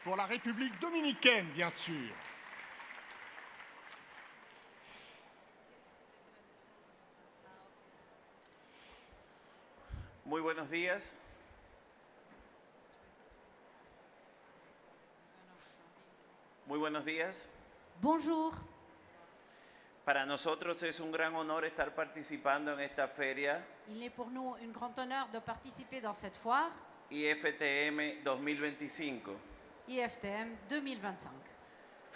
Pour la République dominicaine, bien sûr. Muy buenos días. Muy buenos días. Bonjour. Para nosotros es un gran honor estar participando en esta feria Il est pour nous un grand honneur de participer dans cette foire IFTM 2025. IFTM 2025.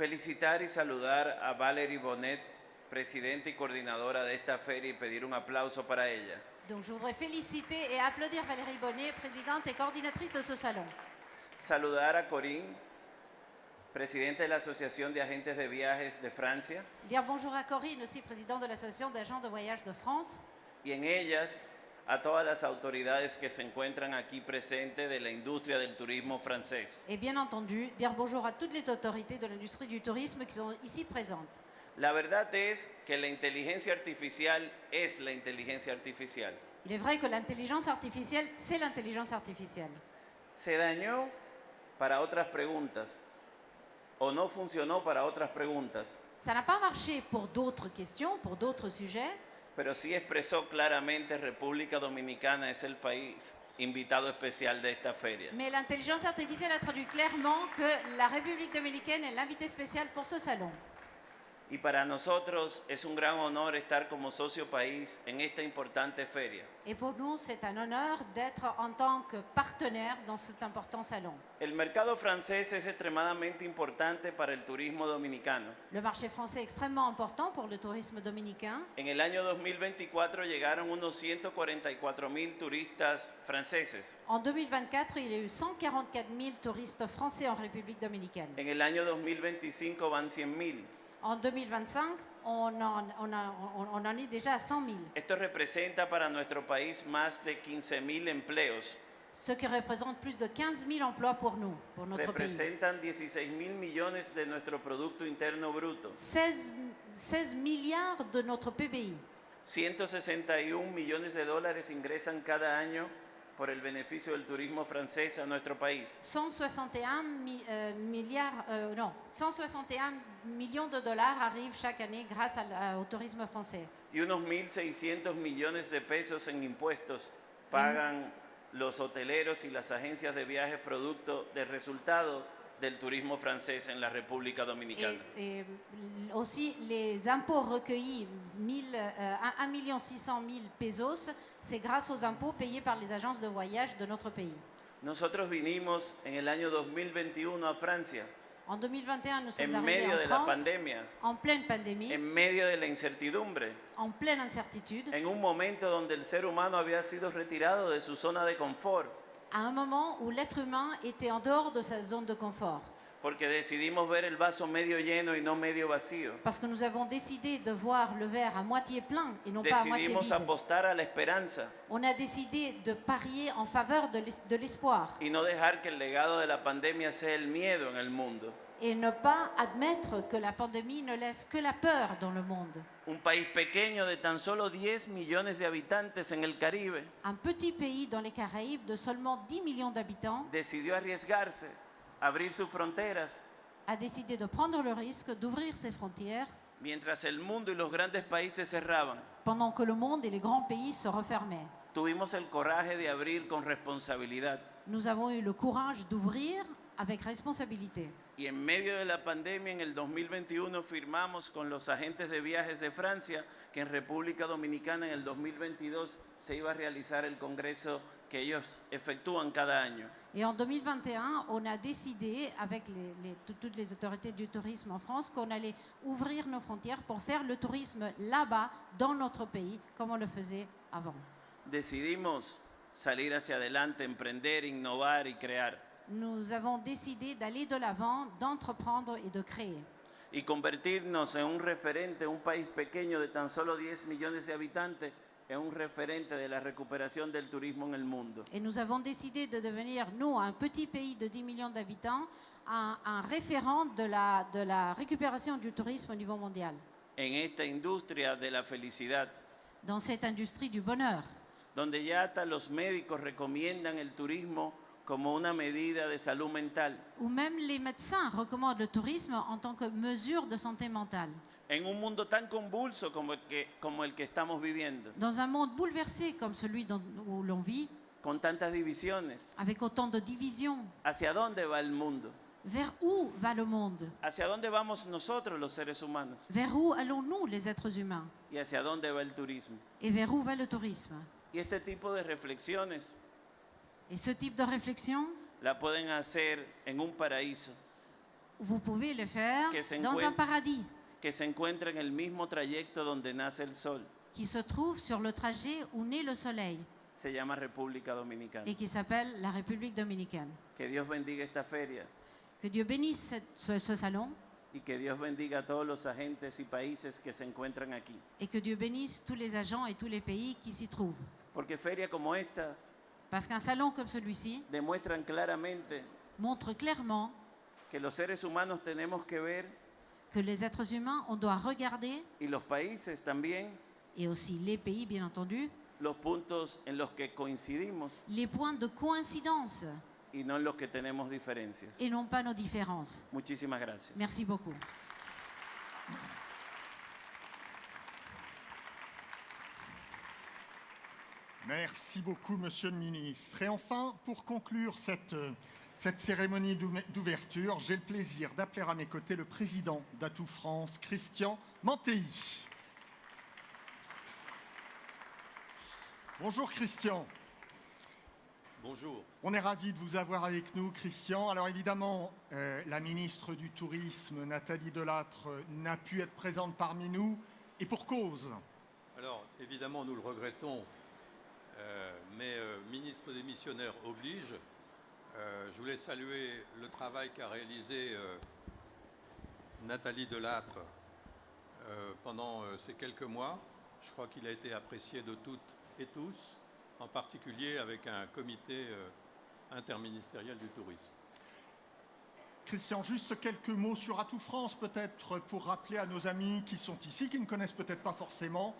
felicitar y saludar a Valérie Bonet, presidenta y coordinadora de esta feria, y pedir un aplauso para ella. Donc je voudrais féliciter et applaudir Valérie Bonnet, présidente et coordinatrice de ce salon. Saludar a Corinne, presidenta de la Asociación de Agentes de Viajes de Francia, Dire bonjour à Corinne, aussi présidente de l'Association d'agents de voyage de France. y en ellas a todas las autoridades que se encuentran aquí presentes de la industria del turismo francés. Et bien entendu, dire bonjour à toutes les autorités de l'industrie du tourisme qui sont ici présentes. La verdad es que la inteligencia artificial es la inteligencia artificial. Il est vrai que l'intelligence artificielle, c'est l'intelligence artificielle. Se dañó para otras preguntas o no funcionó para otras preguntas, Ça n'a pas marché pour d'autres questions, pour d'autres sujets, pero sí expresó claramente República Dominicana es el país invitado especial de esta feria. mais l'intelligence artificielle a traduit clairement que la République dominicaine est l'invité spécial pour ce salon. Y para nosotros es un gran honor estar como socio país en esta importante feria. Et pour nous, c'est un honneur d'être en tant que partenaire dans cet important salon. El mercado francés es extremadamente importante para el turismo dominicano. Le marché français est extrêmement important pour le tourisme dominicain. En el año 2024 llegaron unos 144.000 turistas franceses. En 2024, il y a eu 144 000 touristes français en République dominicaine. En el año 2025 van 100.000. En 2025, on en est déjà à 100 000, Esto representa para nuestro país más de 15.000 empleos. ce qui représente plus de 15 000 emplois pour nous, pour notre pays. Representan 16.000 millones de nuestro Producto Interno Bruto. 16 milliards de notre PBI. 161 millones de dólares ingresan cada año por el beneficio del turismo francés a nuestro país. 161 millions de dollars arrivent chaque année grâce au tourisme français. Y unos 1.600 millones de pesos en impuestos pagan los hoteleros y las agencias de viajes producto del resultado del turismo francés en la República Dominicana. Et aussi les impôts recueillis, 1 600 000 pesos, c'est grâce aux impôts payés par les agences de voyage de notre pays. Nosotros vinimos en el año 2021 a Francia, En 2021, nous sommes en arrivés medio en de la France, pandemia, en pleine pandémie, en medio de la incertidumbre, en pleine incertitude, en un momento donde el ser humano había sido retirado de su zona de confort, à un moment où l'être humain était en dehors de sa zone de confort. porque decidimos ver el vaso medio lleno y no medio vacío. Parce que nous avons décidé de voir le verre à moitié plein et non pas à moitié Decidimos vide. apostar a la esperanza On a décidé de parier en faveur de l'espoir y no dejar que el legado de la pandemia sea el miedo en el mundo. et ne pas admettre que la pandémie ne laisse que la peur dans le monde. Un país pequeño de tan solo 10 millones de habitantes en el Caribe Un petit pays dans les Caraïbes de seulement 10 millions d'habitants decidió arriesgarse, abrir sus fronteras, a décidé de prendre le risque d'ouvrir ses frontières mientras el mundo y los grandes países cerraban. pendant que le monde et les grands pays se refermaient. Tuvimos el coraje de abrir con responsabilidad. Nous avons eu le courage d'ouvrir avec responsabilité. Y en medio de la pandemia, en el 2021, firmamos con los agentes de viajes de Francia que en República Dominicana en el 2022 se iba a realizar el congreso que ellos efectúan cada año. Et en 2021, on a décidé, avec toutes les autorités du tourisme en France, qu'on allait ouvrir nos frontières pour faire le tourisme là-bas, dans notre pays, comme on le faisait avant. Decidimos salir hacia adelante, emprender, innovar y crear. Nous avons décidé d'aller de l'avant, d'entreprendre et de créer. Y convertirnos en un referente, un país pequeño de tan solo 10 millones de habitantes, en un referente de la recuperación del turismo en el mundo. Et nous avons décidé de devenir, nous, un petit pays de 10 millions d'habitants, un référent de la récupération du tourisme au niveau mondial, En esta industria de la felicidad, dans cette industrie du bonheur, donde ya hasta los médicos recomiendan el turismo como una medida de salud mental. où même les médecins recommandent le tourisme en tant que mesure de santé mentale. En un mundo tan convulso como el que estamos viviendo, Dans un monde bouleversé comme celui où l'on vit, con tantas divisiones, avec autant de divisions, ¿hacia dónde va el mundo? vers où va le monde? ¿Hacia dónde vamos nosotros los seres humanos? Vers où allons-nous, les êtres humains? ¿Y hacia dónde va el turismo? Et vers où va le tourisme? Y este tipo de reflexiones Et ce type de réflexion, la pueden hacer en un paraíso, vous pouvez le faire Que se dans un encuentre- paradis que se encuentra en el mismo trayecto donde nace el sol. qui se trouve sur le trajet où naît le soleil Se llama República Dominicana. et qui s'appelle la République dominicaine. Que Dios bendiga esta feria Que Dieu bénisse ce salon y que Dios bendiga a todos los agentes y países que se encuentran aquí. et que Dieu bénisse tous les agents et tous les pays qui s'y trouvent. Porque ferias como estas Parce qu'un salon comme celui-ci demuestran claramente montre clairement que los seres humanos tenemos que ver, que les êtres humains, on doit regarder, y los países también, et aussi les pays bien entendu, los puntos en los que coincidimos les points de coïncidence y no en los que tenemos diferencias. et non pas nos différences. Muchísimas gracias. Merci beaucoup. Merci beaucoup, Monsieur le Ministre. Et enfin, pour conclure cette cérémonie d'ouverture, j'ai le plaisir d'appeler à mes côtés le président d'Atout France, Christian Mantéi. Bonjour Christian. Bonjour. On est ravis de vous avoir avec nous, Christian. Alors évidemment, la ministre du Tourisme, Nathalie Delattre, n'a pu être présente parmi nous, et pour cause. Alors, évidemment, nous le regrettons, mais ministre démissionnaire oblige. Je voulais saluer le travail qu'a réalisé Nathalie Delattre pendant ces quelques mois. Je crois qu'il a été apprécié de toutes et tous, en particulier avec un comité interministériel du tourisme. Christian, juste quelques mots sur Atout France, peut-être pour rappeler à nos amis qui sont ici, qui ne connaissent peut-être pas forcément,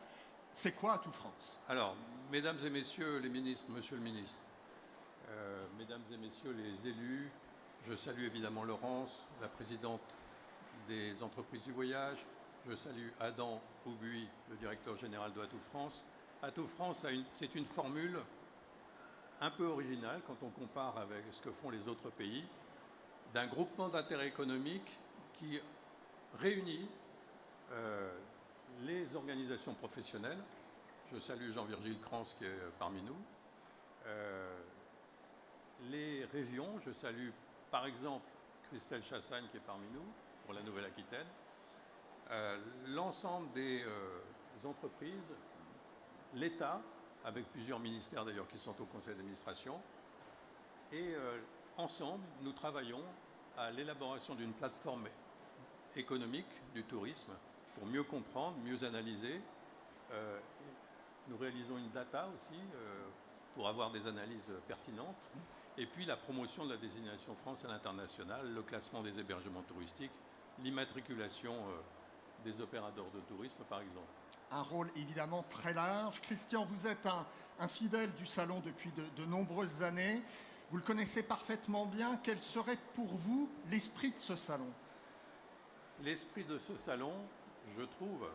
c'est quoi Atout France? Alors, mesdames et messieurs les ministres, monsieur le ministre, mesdames et messieurs les élus, je salue évidemment Laurence, la présidente des entreprises du voyage, je salue Adam Aubuy, le directeur général de Atout France. Atout France, c'est une formule un peu originale quand on compare avec ce que font les autres pays, d'un groupement d'intérêt économique qui réunit les organisations professionnelles. Je salue Jean-Virgile Crans qui est parmi nous. Les régions, je salue par exemple Christelle Chassagne qui est parmi nous pour la Nouvelle-Aquitaine. L'ensemble des entreprises, l'État, avec plusieurs ministères d'ailleurs qui sont au conseil d'administration. Et ensemble, nous travaillons à l'élaboration d'une plateforme économique du tourisme pour mieux comprendre, mieux analyser. Nous réalisons une data aussi pour avoir des analyses pertinentes. Et puis la promotion de la désignation France à l'international, le classement des hébergements touristiques, l'immatriculation des opérateurs de tourisme par exemple. Un rôle évidemment très large. Christian, vous êtes un fidèle du salon depuis de nombreuses années. Vous le connaissez parfaitement bien. Quel serait pour vous l'esprit de ce salon? L'esprit de ce salon, je trouve,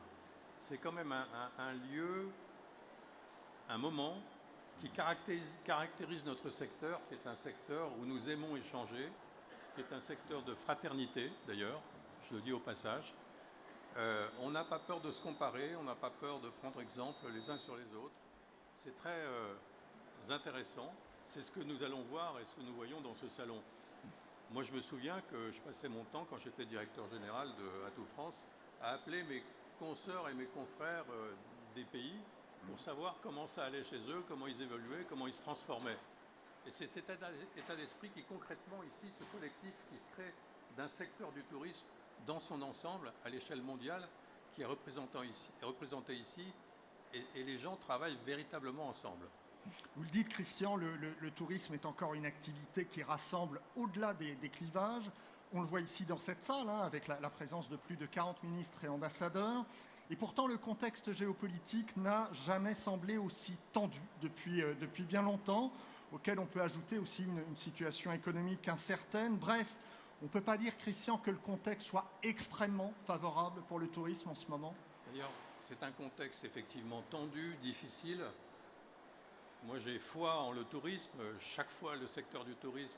c'est quand même un lieu, un moment qui caractérise notre secteur, qui est un secteur où nous aimons échanger, qui est un secteur de fraternité d'ailleurs, je le dis au passage. On n'a pas peur de se comparer, on n'a pas peur de prendre exemple les uns sur les autres. C'est très intéressant. C'est ce que nous allons voir et ce que nous voyons dans ce salon. Moi, je me souviens que je passais mon temps, quand j'étais directeur général de Atout France, à appeler mes consoeurs et mes confrères des pays pour savoir comment ça allait chez eux, comment ils évoluaient, comment ils se transformaient. Et c'est cet état d'esprit qui, concrètement, ici, ce collectif qui se crée d'un secteur du tourisme dans son ensemble, à l'échelle mondiale, qui est représenté ici, et les gens travaillent véritablement ensemble. Vous le dites, Christian, le tourisme est encore une activité qui rassemble au-delà des clivages. On le voit ici dans cette salle, hein, avec la présence de plus de 40 ministres et ambassadeurs. Et pourtant, le contexte géopolitique n'a jamais semblé aussi tendu depuis bien longtemps, auquel on peut ajouter aussi une situation économique incertaine. Bref, on ne peut pas dire, Christian, que le contexte soit extrêmement favorable pour le tourisme en ce moment. D'ailleurs, c'est un contexte effectivement tendu, difficile. Moi, j'ai foi en le tourisme. Chaque fois, le secteur du tourisme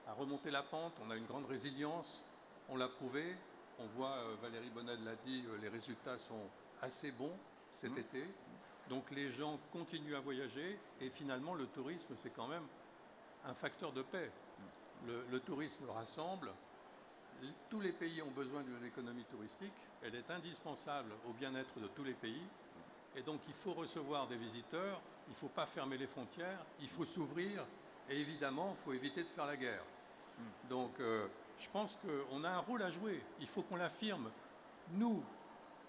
a remonté la pente. On a une grande résilience. On l'a prouvé. On voit, Valérie Bonnet l'a dit, les résultats sont assez bons cet été. Donc, les gens continuent à voyager. Et finalement, le tourisme, c'est quand même un facteur de paix. Le tourisme rassemble. tous les pays ont besoin d'une économie touristique, elle est indispensable au bien-être de tous les pays, et donc il faut recevoir des visiteurs, il ne faut pas fermer les frontières, il faut s'ouvrir, et évidemment, il faut éviter de faire la guerre. Donc je pense qu'on a un rôle à jouer, il faut qu'on l'affirme. Nous,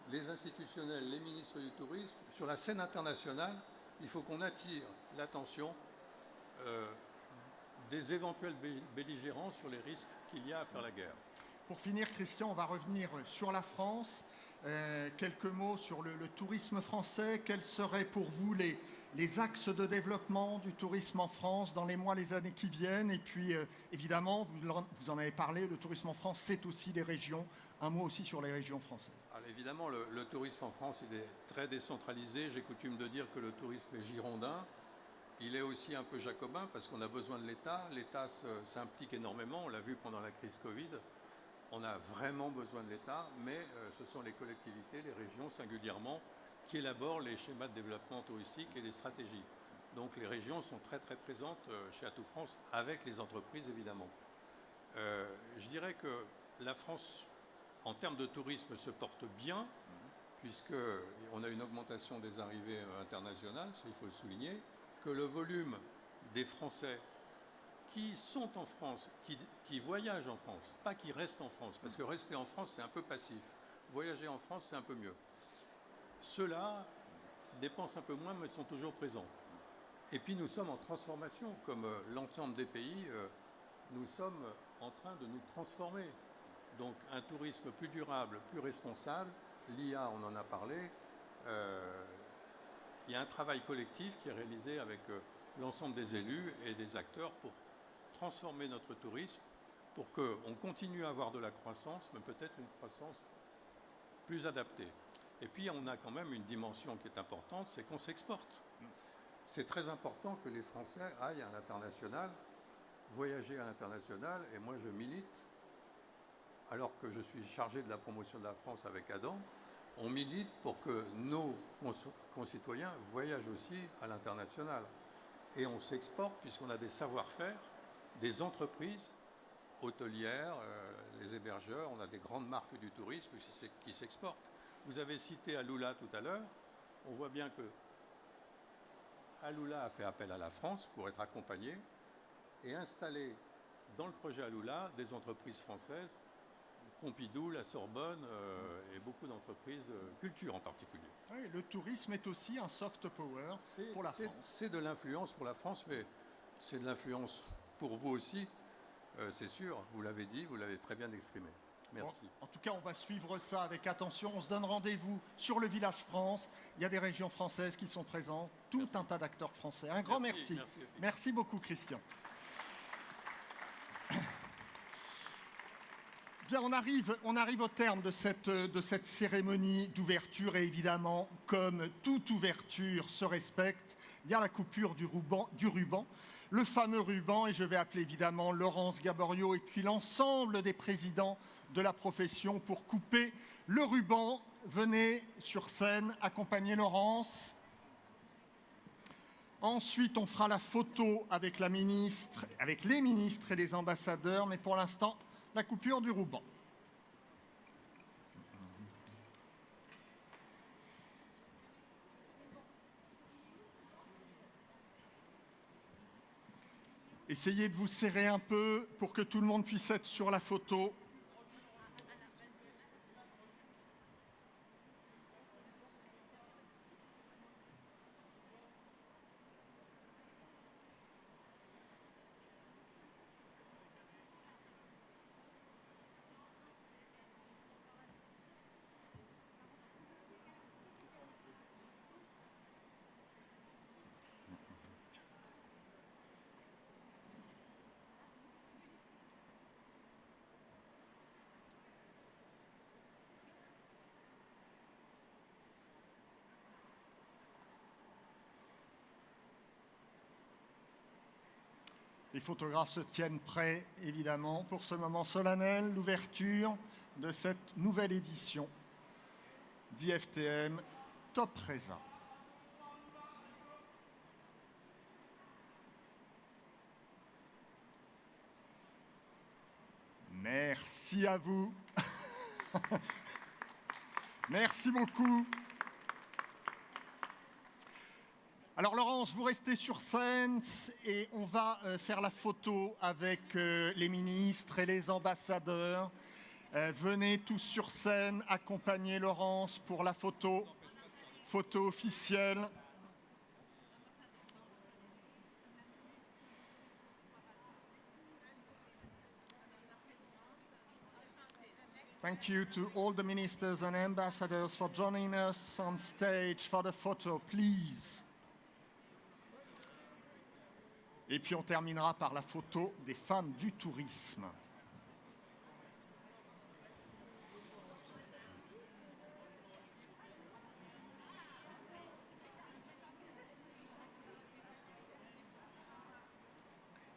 les institutionnels, les ministres du tourisme, sur la scène internationale, il faut qu'on attire l'attention des éventuels belligérants sur les risques qu'il y a à faire la guerre. Pour finir, Christian, on va revenir sur la France. Quelques mots sur le tourisme français. Quels seraient pour vous les axes de développement du tourisme en France dans les mois, les années qui viennent? Et puis, évidemment, vous en avez parlé, le tourisme en France, c'est aussi les régions. Un mot aussi sur les régions françaises. Alors évidemment, le tourisme en France, il est très décentralisé. J'ai coutume de dire que le tourisme est girondin. Il est aussi un peu jacobin parce qu'on a besoin de l'État. L'État s'implique énormément, on l'a vu pendant la crise Covid. On a vraiment besoin de l'État, mais ce sont les collectivités, les régions singulièrement, qui élaborent les schémas de développement touristique et les stratégies. Donc les régions sont très très présentes chez Atout France, avec les entreprises évidemment. Je dirais que la France, en termes de tourisme, se porte bien, puisqu'on a une augmentation des arrivées internationales, ça il faut le souligner, que le volume des Français qui sont en France, qui voyagent en France, pas qui restent en France, parce que rester en France, c'est un peu passif. Voyager en France, c'est un peu mieux. Ceux-là dépensent un peu moins, mais sont toujours présents. Et puis nous sommes en transformation, comme l'ensemble des pays, nous sommes en train de nous transformer. Donc un tourisme plus durable, plus responsable, l'IA, on en a parlé, il y a un travail collectif qui est réalisé avec l'ensemble des élus et des acteurs pour transformer notre tourisme, pour qu'on continue à avoir de la croissance, mais peut-être une croissance plus adaptée. Et puis on a quand même une dimension qui est importante, c'est qu'on s'exporte. C'est très important que les Français aillent à l'international, voyager à l'international, et moi je milite, alors que je suis chargé de la promotion de la France avec Adam, on milite pour que nos concitoyens voyagent aussi à l'international. Et on s'exporte puisqu'on a des savoir-faire, des entreprises hôtelières, les hébergeurs, on a des grandes marques du tourisme qui s'exportent. Vous avez cité Alula tout à l'heure, on voit bien que Alula a fait appel à la France pour être accompagné et installer dans le projet Alula des entreprises françaises, Pompidou, la Sorbonne et beaucoup d'entreprises, culture en particulier. Oui, le tourisme est aussi un soft power pour la France. C'est de l'influence pour la France, mais c'est de l'influence pour vous aussi, c'est sûr. Vous l'avez dit, vous l'avez très bien exprimé. Merci. Bon, en tout cas, on va suivre ça avec attention. On se donne rendez-vous sur le Village France. Il y a des régions françaises qui sont présentes, tout un tas d'acteurs français. Un grand merci. Merci beaucoup, Christian. Bien, on arrive au terme de cette cérémonie d'ouverture et évidemment, comme toute ouverture se respecte, il y a la coupure du ruban, le fameux ruban, et je vais appeler évidemment Laurence Gaboriau et puis l'ensemble des présidents de la profession pour couper le ruban. Venez sur scène, accompagner Laurence. Ensuite, on fera la photo avec la ministre, avec les ministres et les ambassadeurs, mais pour l'instant, la coupure du ruban. Essayez de vous serrer un peu pour que tout le monde puisse être sur la photo. Les photographes se tiennent prêts, évidemment, pour ce moment solennel, l'ouverture de cette nouvelle édition d'IFTM Top Raisin. Merci à vous. Merci beaucoup. Alors Laurence, vous restez sur scène et on va faire la photo avec les ministres et les ambassadeurs. Venez tous sur scène accompagner Laurence pour la photo officielle. Thank you to all the ministers and ambassadors for joining us on stage for the photo, please. Et puis on terminera par la photo des femmes du tourisme.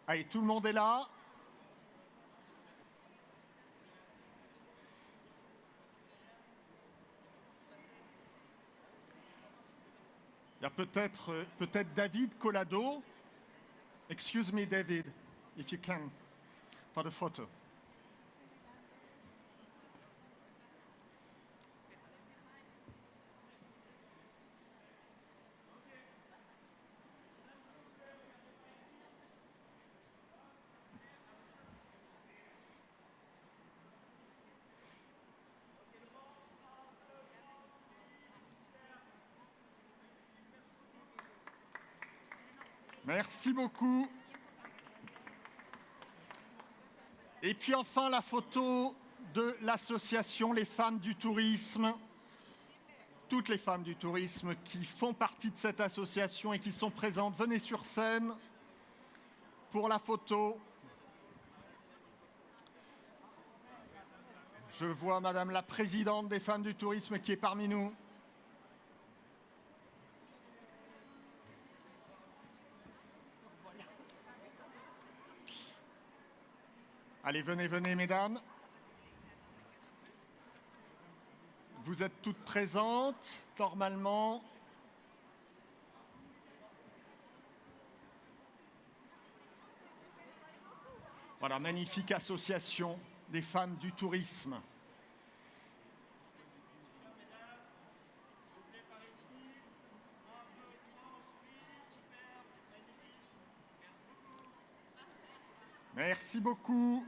Allez, tout le monde est là. Il y a peut-être David Collado. Excuse me, David, if you can, for the photo. Merci beaucoup. Et puis enfin, la photo de l'association Les Femmes du Tourisme. Toutes les femmes du tourisme qui font partie de cette association et qui sont présentes, venez sur scène pour la photo. Je vois Madame la Présidente des Femmes du Tourisme qui est parmi nous. Allez, venez, venez, mesdames. Vous êtes toutes présentes, normalement. Voilà, magnifique association des femmes du tourisme. Merci beaucoup.